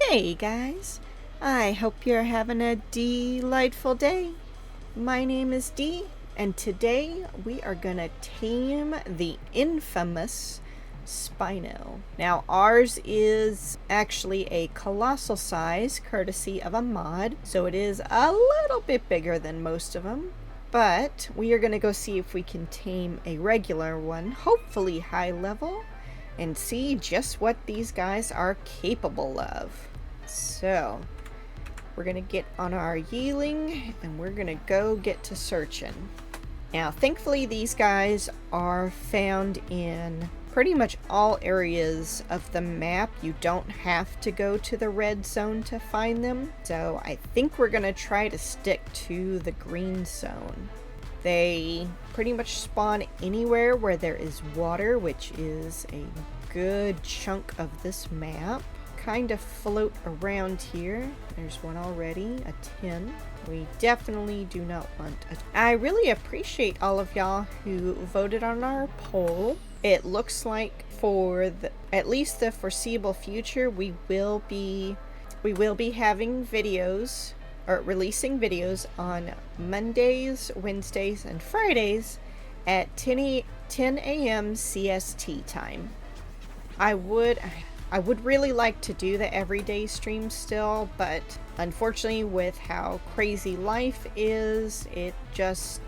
Hey guys, I hope you're having a delightful day. My name is Dee, and today we are gonna tame the infamous Spino. Now, ours is actually a colossal size, courtesy of a mod, so it is a little bit bigger than most of them. But we are gonna go see if we can tame a regular one, hopefully high level, and see just what these guys are capable of. So, we're gonna get on our yeeling and we're gonna go get to searching. Now, thankfully, these guys are found in pretty much all areas of the map. You don't have to go to the red zone to find them. So, I think we're gonna try to stick to the green zone. They pretty much spawn anywhere where there is water, which is a good chunk of this map. Kind of float around here. There's one already, a 10. We definitely do not want a... I really appreciate all of y'all who voted on our poll. It looks like for at least the foreseeable future, we will be having videos or releasing videos on Mondays, Wednesdays, and Fridays at 10 a.m. CST time. I would really like to do the everyday stream still, but unfortunately with how crazy life is, it just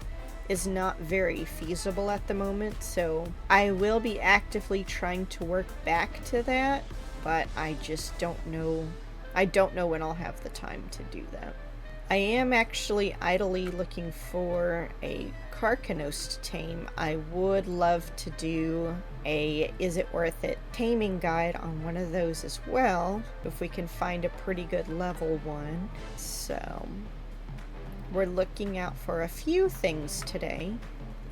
is not very feasible at the moment. So I will be actively trying to work back to that, but I just don't know. I don't know when I'll have the time to do that. I am actually idly looking for a Carcanos tame. I would love to do a Is It Worth It taming guide on one of those as well, if we can find a pretty good level one. So we're looking out for a few things today.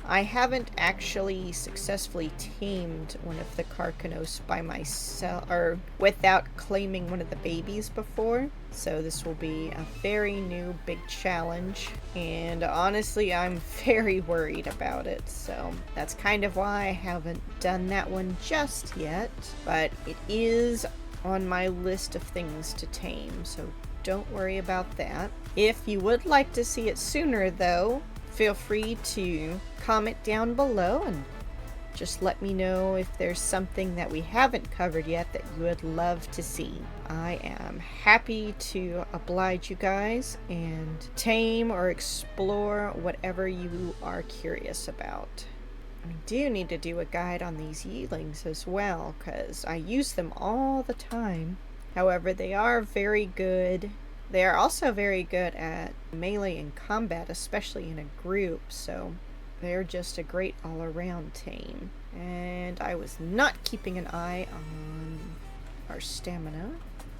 I haven't actually successfully tamed one of the Carcanos by myself, or without claiming one of the babies before. So this will be a very new big challenge. And honestly, I'm very worried about it. So that's kind of why I haven't done that one just yet. But it is on my list of things to tame. So don't worry about that. If you would like to see it sooner though, feel free to comment down below and just let me know if there's something that we haven't covered yet that you would love to see. I am happy to oblige you guys and tame or explore whatever you are curious about. I do need to do a guide on these yeelings as well, because I use them all the time. However, they are very good. They are also very good at melee and combat, especially in a group, so they're just a great all-around tame. And I was not keeping an eye on our stamina.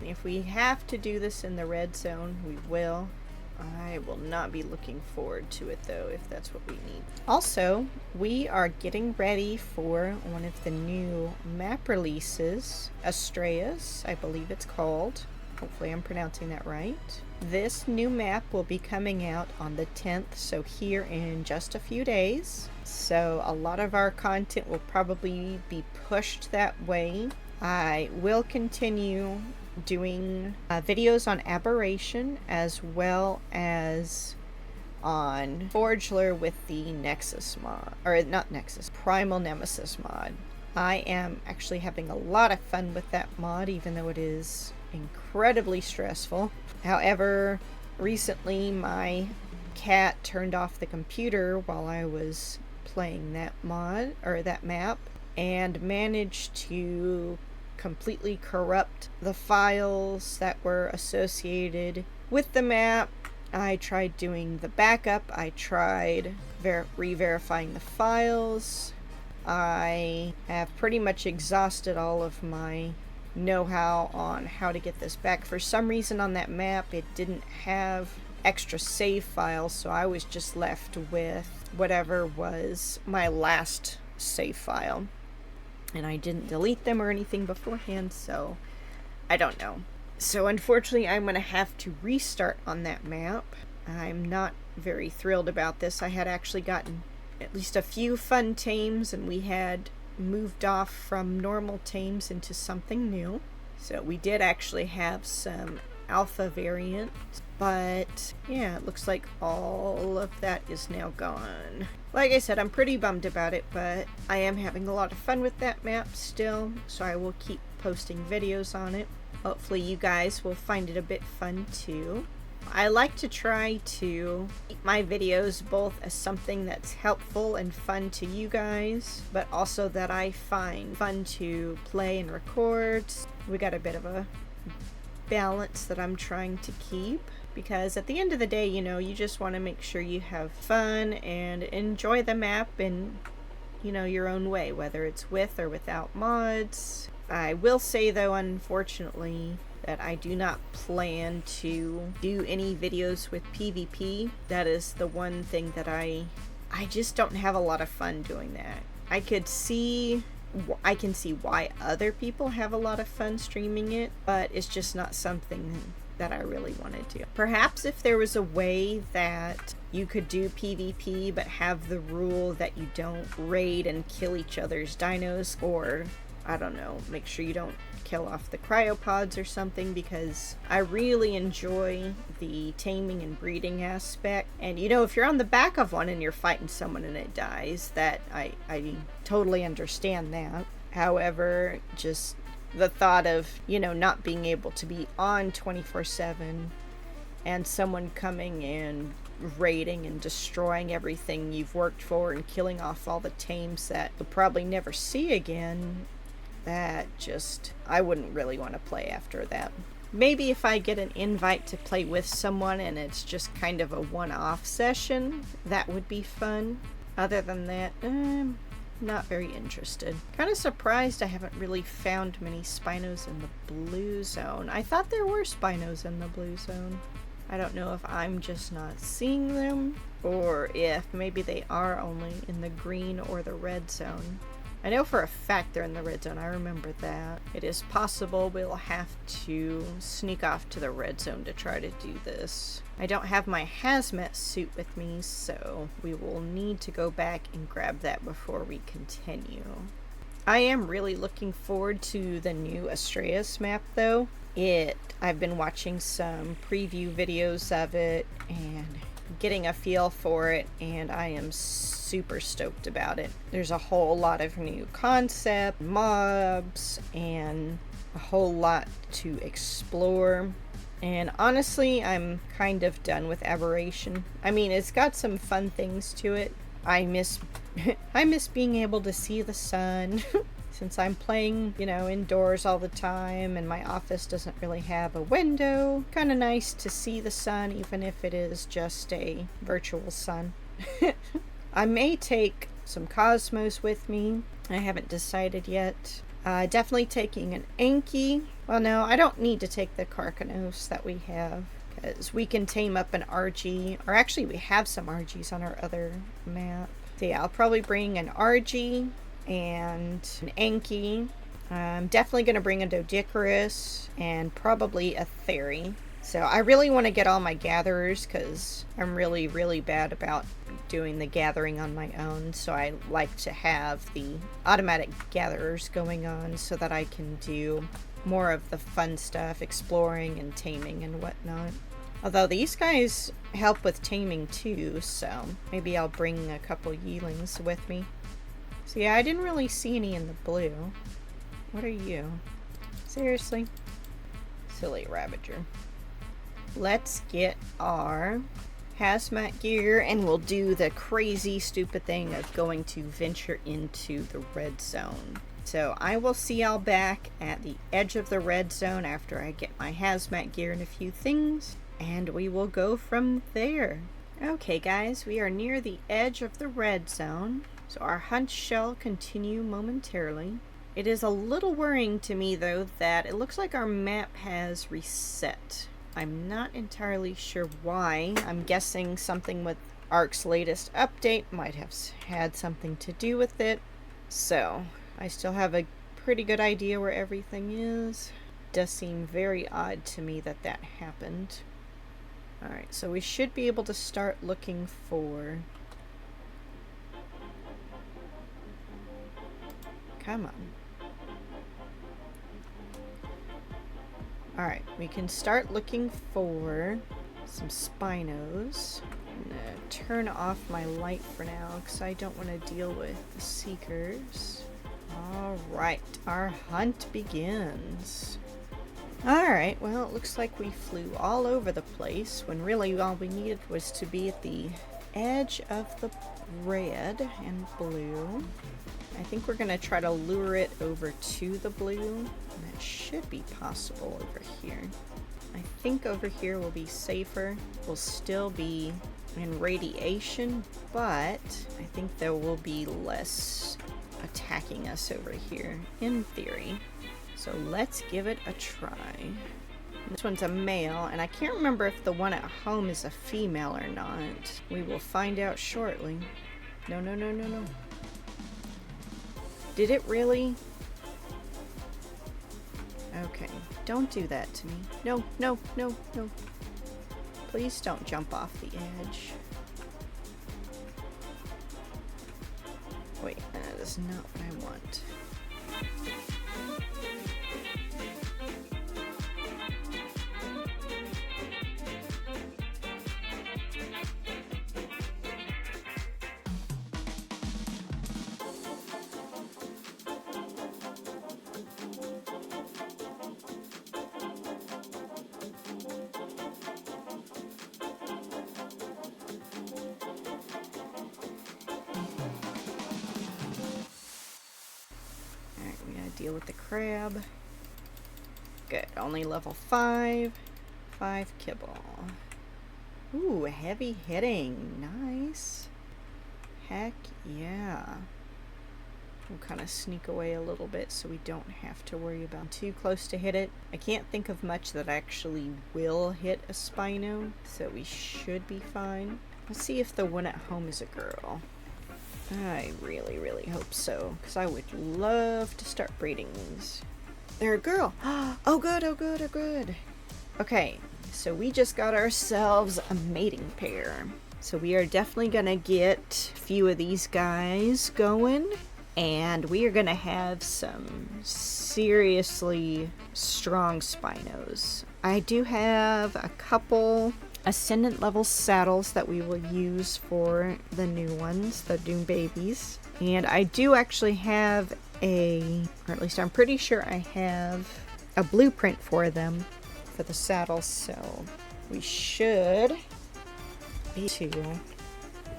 If we have to do this in the red zone, we will. I will not be looking forward to it though, if that's what we need. Also, we are getting ready for one of the new map releases, Astraeus, I believe it's called. Hopefully I'm pronouncing that right. This new map will be coming out on the 10th, so here in just a few days. So a lot of our content will probably be pushed that way. I will continue doing videos on Aberration as well as on Forgelor with the Nexus mod, or not Nexus, Primal Nemesis mod. I am actually having a lot of fun with that mod, even though it is incredibly stressful. However, recently my cat turned off the computer while I was playing that mod, or that map, and managed to completely corrupt the files that were associated with the map. I tried doing the backup, I tried re-verifying the files. I have pretty much exhausted all of my know-how on how to get this back. For some reason on that map it didn't have extra save files, so I was just left with whatever was my last save file, and I didn't delete them or anything beforehand, so I don't know. So unfortunately I'm gonna have to restart on that map. I'm not very thrilled about this. I had actually gotten at least a few fun tames, and we had moved off from normal tames into something new. So we did actually have some alpha variant, but yeah, it looks like all of that is now gone. Like I said, I'm pretty bummed about it, but I am having a lot of fun with that map still, so I will keep posting videos on it. Hopefully you guys will find it a bit fun too. I like to try to keep my videos both as something that's helpful and fun to you guys, but also that I find fun to play and record. We got a bit of a balance that I'm trying to keep, because at the end of the day, you know, you just want to make sure you have fun and enjoy the map in, you know, your own way, whether it's with or without mods. I will say though, unfortunately, that I do not plan to do any videos with PvP. That is the one thing that I just don't have a lot of fun doing that. I can see why other people have a lot of fun streaming it, but it's just not something that I really want to do. Perhaps if there was a way that you could do PvP but have the rule that you don't raid and kill each other's dinos, or I don't know, make sure you don't kill off the cryopods or something, because I really enjoy the taming and breeding aspect. And you know, if you're on the back of one and you're fighting someone and it dies, that I totally understand that. However, just the thought of, you know, not being able to be on 24/7 and someone coming and raiding and destroying everything you've worked for and killing off all the tames that you'll probably never see again, that just, I wouldn't really want to play after that. Maybe if I get an invite to play with someone and it's just kind of a one-off session, that would be fun. Other than that, not very interested. Kind of surprised I haven't really found many Spinos in the blue zone. I thought there were Spinos in the blue zone. I don't know if I'm just not seeing them, or if maybe they are only in the green or the red zone. I know for a fact they're in the red zone. I remember that. It is possible we'll have to sneak off to the red zone to try to do this. I don't have my hazmat suit with me, so we will need to go back and grab that before we continue. I am really looking forward to the new Astraeus map though. I've been watching some preview videos of it and getting a feel for it, and I am super stoked about it. There's a whole lot of new concept, mobs, and a whole lot to explore. And honestly, I'm kind of done with Aberration. I mean, it's got some fun things to it. I miss being able to see the sun. Since I'm playing, you know, indoors all the time and my office doesn't really have a window, kind of nice to see the sun, even if it is just a virtual sun. I may take some Cosmos with me. I haven't decided yet. Definitely taking an Anki. Well, no, I don't need to take the Karkanos that we have, because we can tame up an RG, or actually we have some RGs on our other map. So yeah, I'll probably bring an RG and an Anki. I'm definitely going to bring a Doedicurus and probably a Theory. So I really want to get all my gatherers, because I'm really, really bad about doing the gathering on my own. So I like to have the automatic gatherers going on so that I can do more of the fun stuff, exploring and taming and whatnot. Although these guys help with taming too, so maybe I'll bring a couple Yeelings with me. So yeah, I didn't really see any in the blue. What are you? Seriously? Silly Ravager. Let's get our hazmat gear and we'll do the crazy stupid thing of going to venture into the red zone. So I will see y'all back at the edge of the red zone after I get my hazmat gear and a few things, and we will go from there. Okay guys, we are near the edge of the red zone. So our hunt shall continue momentarily. It is a little worrying to me though that it looks like our map has reset. I'm not entirely sure why. I'm guessing something with Ark's latest update might have had something to do with it. So I still have a pretty good idea where everything is. It does seem very odd to me that that happened. Alright, so we should be able to start looking for... Come on. Alright, we can start looking for some Spinos. I'm gonna turn off my light for now because I don't want to deal with the seekers. Alright, our hunt begins. Alright, well, it looks like we flew all over the place when really all we needed was to be at the edge of the red and blue. I think we're going to try to lure it over to the blue. And that should be possible over here. I think over here will be safer. We'll still be in radiation, but I think there will be less attacking us over here, in theory. So let's give it a try. This one's a male, and I can't remember if the one at home is a female or not. We will find out shortly. No, no, no, no, no. Did it really? Okay, don't do that to me. No, no, no, no. Please don't jump off the edge. Wait, that is not what I want. Deal with the crab. Good. Only level 5. 5 kibble. Ooh, heavy hitting. Nice. Heck yeah. We'll kind of sneak away a little bit so we don't have to worry about too close to hit it. I can't think of much that actually will hit a Spino, so we should be fine. Let's see if the one at home is a girl. I really, really hope so, because I would love to start breeding these. They're a girl. Oh good, oh good, oh good. Okay, so we just got ourselves a mating pair. So we are definitely going to get a few of these guys going, and we are going to have some seriously strong Spinos. I do have a couple Ascendant level saddles that we will use for the new ones, the Doom babies. And I do actually have or at least I'm pretty sure I have a blueprint for them, for the saddles, so we should be able to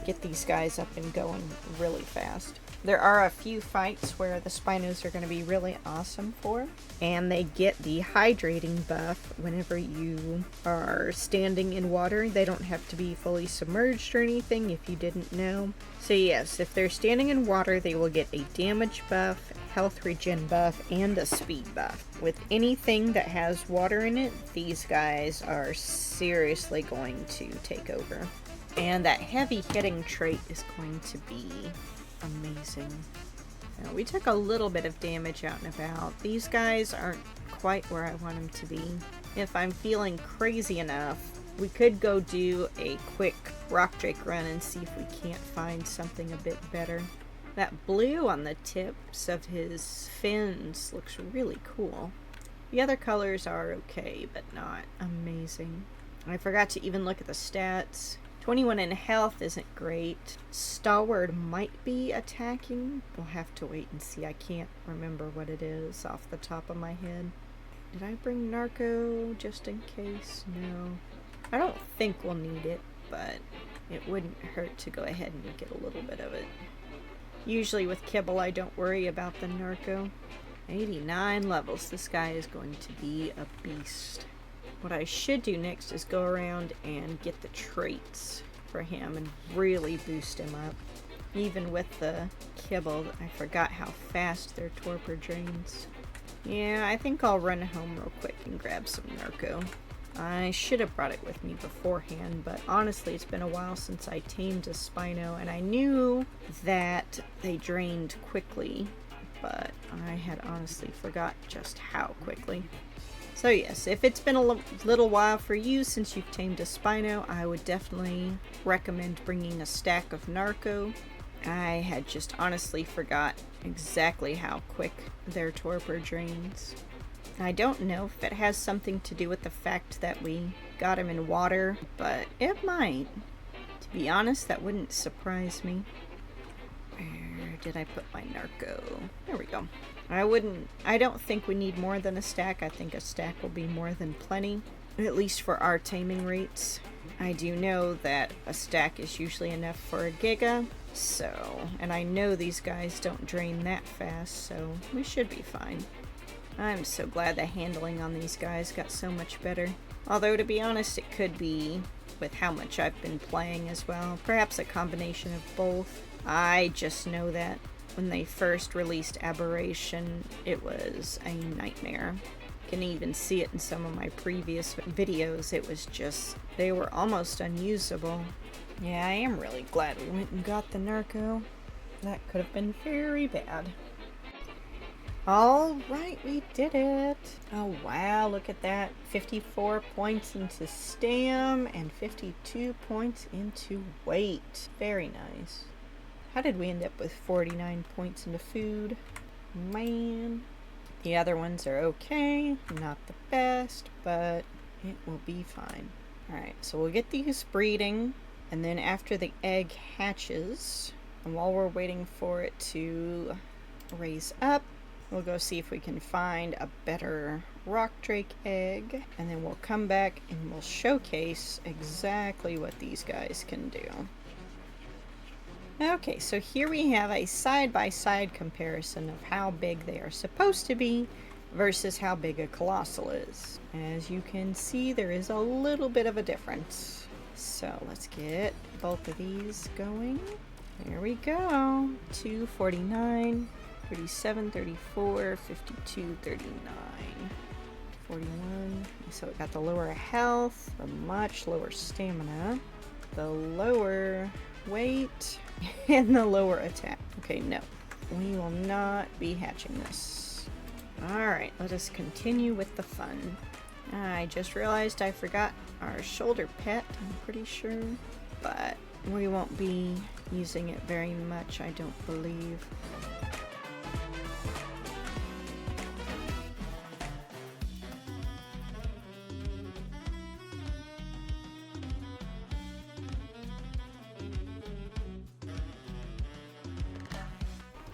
get these guys up and going really fast. There are a few fights where the Spinos are going to be really awesome for, and they get the hydrating buff whenever you are standing in water. They don't have to be fully submerged or anything, if you didn't know. So yes, if they're standing in water, they will get a damage buff, health regen buff, and a speed buff. With anything that has water in it, these guys are seriously going to take over. And that heavy hitting trait is going to be amazing. Now, we took a little bit of damage out and about. These guys aren't quite where I want them to be. If I'm feeling crazy enough, we could go do a quick rock drake run and see if we can't find something a bit better. That blue on the tips of his fins looks really cool. The other colors are okay, but not amazing. I forgot to even look at the stats. 21 in health isn't great. Stalwart might be attacking. We'll have to wait and see. I can't remember what it is off the top of my head. Did I bring Narco just in case? No. I don't think we'll need it, but it wouldn't hurt to go ahead and get a little bit of it. Usually with kibble, I don't worry about the Narco. 89 levels. This guy is going to be a beast. What I should do next is go around and get the traits for him and really boost him up. Even with the kibble, I forgot how fast their torpor drains. Yeah, I think I'll run home real quick and grab some Narco. I should have brought it with me beforehand, but honestly it's been a while since I tamed a Spino, and I knew that they drained quickly, but I had honestly forgot just how quickly. So yes, if it's been a little while for you since you've tamed a Spino, I would definitely recommend bringing a stack of Narco. I had just honestly forgot exactly how quick their torpor drains. I don't know if it has something to do with the fact that we got him in water, but it might. To be honest, that wouldn't surprise me. Where did I put my narco? There we go. I don't think we need more than a stack. I think a stack will be more than plenty, at least for our taming rates. I do know that a stack is usually enough for a giga, so, and I know these guys don't drain that fast, so we should be fine. I'm so glad the handling on these guys got so much better. Although, to be honest, it could be with how much I've been playing as well. Perhaps a combination of both. I just know that when they first released Aberration, it was a nightmare. You can even see it in some of my previous videos. It was just, they were almost unusable. Yeah, I am really glad we went and got the narco. That could have been very bad. Alright, we did it. Oh wow, look at that. 54 points into stam and 52 points into weight. Very nice. How did we end up with 49 points into food? Man. The other ones are okay. Not the best, but it will be fine. Alright, so we'll get these breeding, and then after the egg hatches, and while we're waiting for it to raise up, we'll go see if we can find a better rock drake egg, and then we'll come back and we'll showcase exactly what these guys can do. Okay, so here we have a side-by-side comparison of how big they are supposed to be versus how big a colossal is. As you can see, there is a little bit of a difference. So let's get both of these going. There we go. 249. 37, 34, 52, 39, 41. So it got the lower health, the much lower stamina, the lower weight, and the lower attack. Okay, no. We will not be hatching this. Alright, let us continue with the fun. I just realized I forgot our shoulder pet, I'm pretty sure. But we won't be using it very much, I don't believe.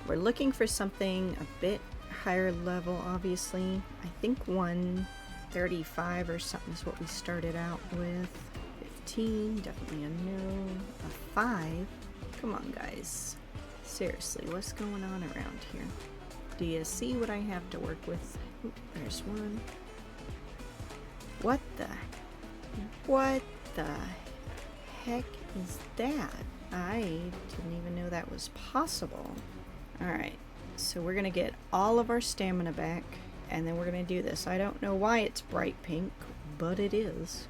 We're looking for something a bit higher level, obviously. I think 135 or something is what we started out with. 15, definitely a no. A 5. Come on, guys. Seriously, what's going on around here? Do you see what I have to work with? Oop, there's one. What the heck is that? I didn't even know that was possible. Alright, so we're going to get all of our stamina back, and then we're going to do this. I don't know why it's bright pink, but it is.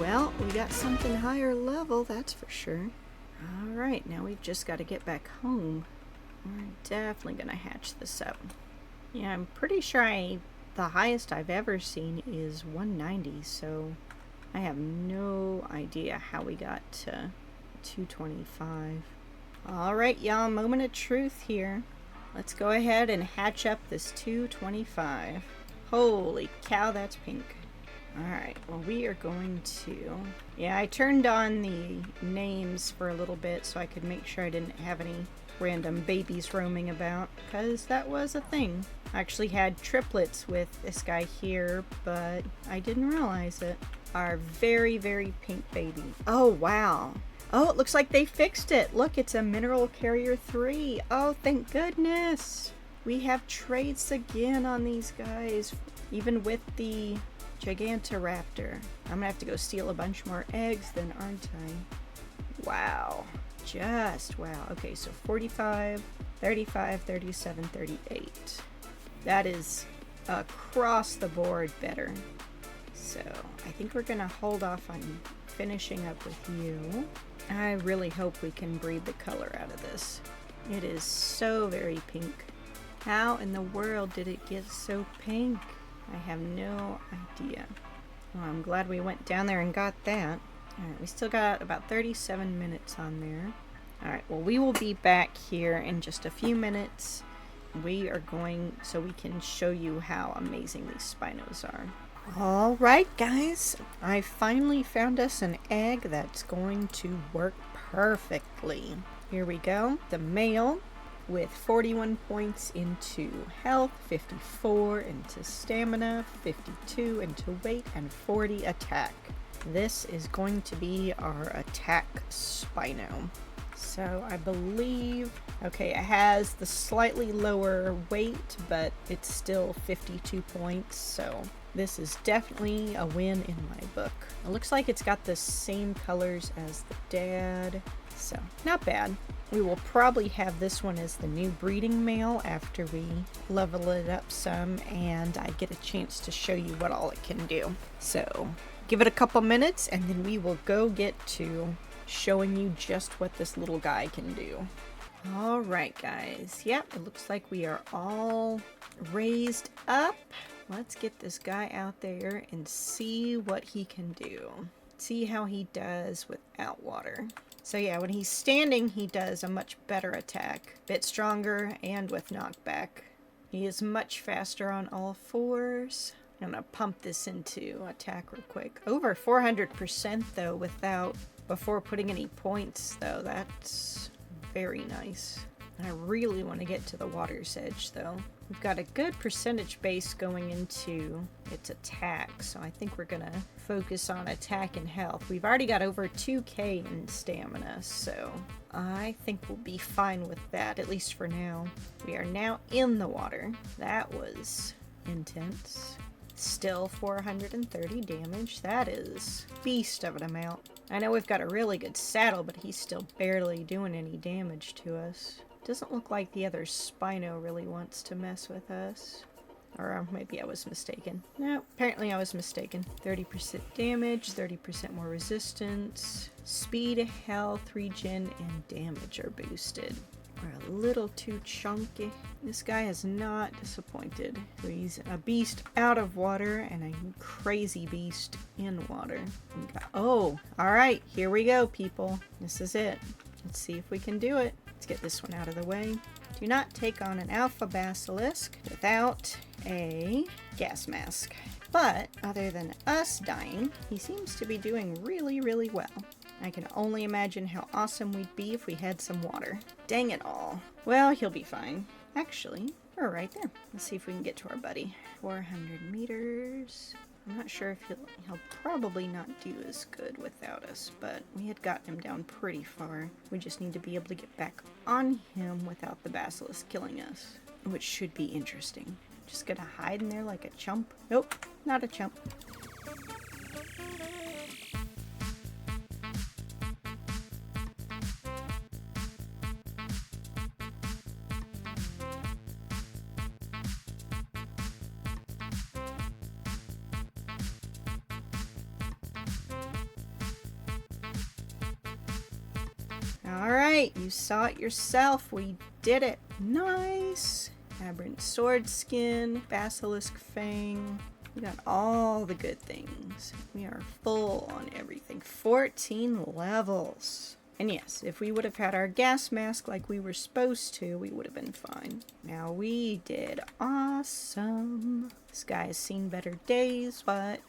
Well, we got something higher level, that's for sure. Alright, now we've just got to get back home. We're definitely going to hatch this up. Yeah, I'm pretty sure the highest I've ever seen is 190, so I have no idea how we got to 225. Alright, y'all, moment of truth here. Let's go ahead and hatch up this 225. Holy cow, that's pink. Alright, well we are going to... Yeah, I turned on the names for a little bit so I could make sure I didn't have any random babies roaming about, because that was a thing. I actually had triplets with this guy here, but I didn't realize it. Our very, very pink baby. Oh, wow. Oh, it looks like they fixed it. Look, it's a Mineral Carrier 3. Oh, thank goodness. We have traits again on these guys, even with the Gigantoraptor. I'm gonna have to go steal a bunch more eggs then, aren't I? Wow. Just wow. Okay, so 45, 35, 37, 38. That is across the board better. So I think we're gonna hold off on finishing up with you. I really hope we can breed the color out of this. It is so very pink. How in the world did it get so pink? I have no idea. Well, I'm glad we went down there and got that. Alright, we still got about 37 minutes on there. Alright, well, we will be back here in just a few minutes. We are going so we can show you how amazing these Spinos are. Alright, guys. I finally found us an egg that's going to work perfectly. Here we go. The male with 41 points into health, 54 into stamina, 52 into weight, and 40 attack. This is going to be our attack Spino. So I believe, okay, it has the slightly lower weight, but it's still 52 points, so this is definitely a win in my book. It looks like it's got the same colors as the dad, so not bad. We will probably have this one as the new breeding male after we level it up some and I get a chance to show you what all it can do. So give it a couple minutes and then we will go get to showing you just what this little guy can do. Alright guys, yep, it looks like we are all raised up. Let's get this guy out there and see what he can do. See how he does without water. So yeah, when he's standing, he does a much better attack. Bit stronger and with knockback. He is much faster on all fours. I'm gonna pump this into attack real quick. Over 400% though before putting any points though. That's very nice. I really want to get to the water's edge though. We've got a good percentage base going into its attack, so I think we're gonna focus on attack and health. We've already got over 2k in stamina, so I think we'll be fine with that, at least for now. We are now in the water. That was intense. Still 430 damage. That is beast of an amount. I know we've got a really good saddle, but he's still barely doing any damage to us. Doesn't look like the other Spino really wants to mess with us. Or maybe I was mistaken. No, apparently I was mistaken. 30% damage, 30% more resistance. Speed, health, regen, and damage are boosted. We're a little too chunky. This guy is not disappointed. He's a beast out of water and a crazy beast in water. Oh, alright, here we go, people. This is it. Let's see if we can do it. Let's get this one out of the way. Do not take on an alpha basilisk without a gas mask. But other than us dying, he seems to be doing really, really well. I can only imagine how awesome we'd be if we had some water. Dang it all. Well, he'll be fine. Actually, we're right there. Let's see if we can get to our buddy. 400 meters. I'm not sure if he'll probably not do as good without us, but we had gotten him down pretty far. We just need to be able to get back on him without the basilisk killing us, which should be interesting. Just gonna hide in there like a chump. Nope, not a chump. Alright, you saw it yourself. We did it. Nice. Aberrant sword skin, basilisk fang. We got all the good things. We are full on everything. 14 levels. And yes, if we would have had our gas mask like we were supposed to, we would have been fine. Now we did awesome. This guy has seen better days, but...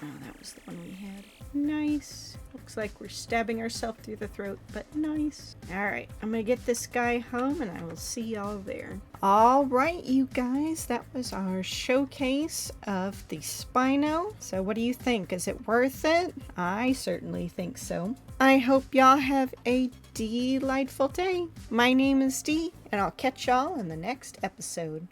oh, that was the one we had. Nice. Looks like we're stabbing ourselves through the throat, but nice. Alright, I'm gonna get this guy home and I will see y'all there. Alright, you guys, that was our showcase of the Spino. So what do you think? Is it worth it? I certainly think so. I hope y'all have a delightful day. My name is Dee, and I'll catch y'all in the next episode.